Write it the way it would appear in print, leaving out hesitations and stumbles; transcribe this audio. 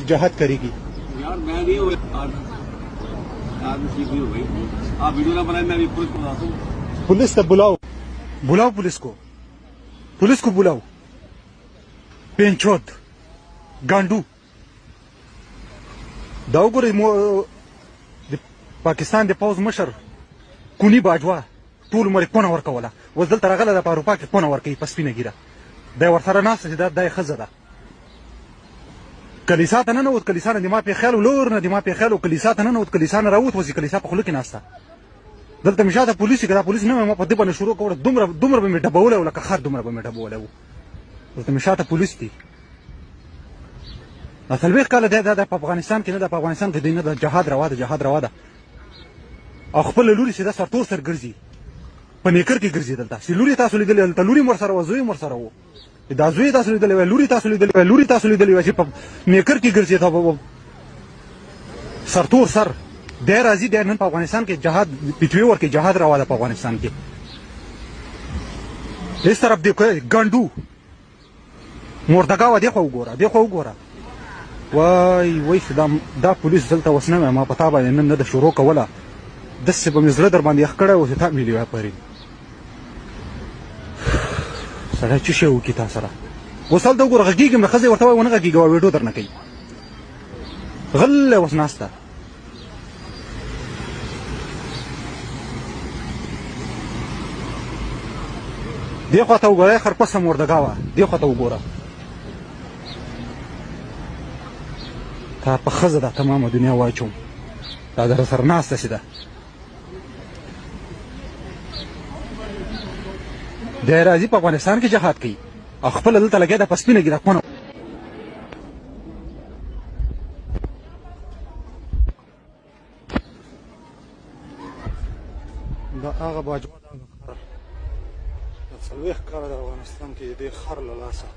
जहाद करेगी। यार मैं नहीं हूँ आदमी ठीक नहीं हो भाई, आप वीडियो ना बनाए, मैं अभी पुलिस को बताता हूँ। पुलिस तक बुलाओ, बुलाओ पुलिस को बुलाओ। पेंचोद गांडू دا وګورئ د پاکستان د پوځ مشر کونی باجوا ټول عمر یې کونه ورکوله، اوس دلته راغلی ده په اروپا کې کونه ورکوي په سپینه ږیره. دا یې ورسره ناسته چې دا یې ښځه ده. کلیسا ته ننوت، کلیسا نه دما پېښیل لور نه دما پېښیل، کلیسا ته ننوت، کلیسا نه راووت، اوس یې کلیسا په خوله کې ناسته. دلته مې شاته پولیس چې که دا پولیس نه وای ما په دې باندې شروع کوله، دومره به مې ډبولی و لکه خر دومره به مې ډبولی و. دلته مې شاته پولیس دي. دا 40 کاله دی دا په افغانستان کې نه ده، په افغانستان کې دی نه ده. جهاد روا ده او خپله لوري چې دا سرتور سر ګرځي په نیکر کې ګرځي. دلته چې لوري تاسو لیدلې، دلته لوري م ورسره وه، زوی م ورسره و. دا زوی تاسو لیدلی وای، لوري تاسو لیدلې وای چې په نیکر کې ګرځي ته سرتور سر. دی راځي دی نن په افغانستان کې جهاد پیټوي ورکوي، جهاد روا ده په افغانستان کې. هېڅ طرف دی ګنډو مردګاوه، دې خوا وګوره. وای چې دا پولیس دلته اوس نه وای، ما په تا باندې نن نه ده شروع کوله، داسې به مې زړه در باندې یخ کړی و چې تا مې لیوه پرې. سړی څه شی وکړي تا سره؟ اوس هلته وګوره غږېږم د ښځې ورته وایي ونه غږېږه ویډیو در نه کوي. غلی اوس ناسته. دې خوا ته وګوره خرپسه مردګاوه، دې خوا ته وګوره. تا په ښځه دا تمامه دنیا واچوم، دا در سره ناسته چې ده. دی راځي په افغانستان کې جهاد کوي او خپله دلته لګیا ده په سپینه ږیره کونه. دا هغه باجوا ده، هغه خر د 40 کاله د افغانستان کې د دې خر له لاسه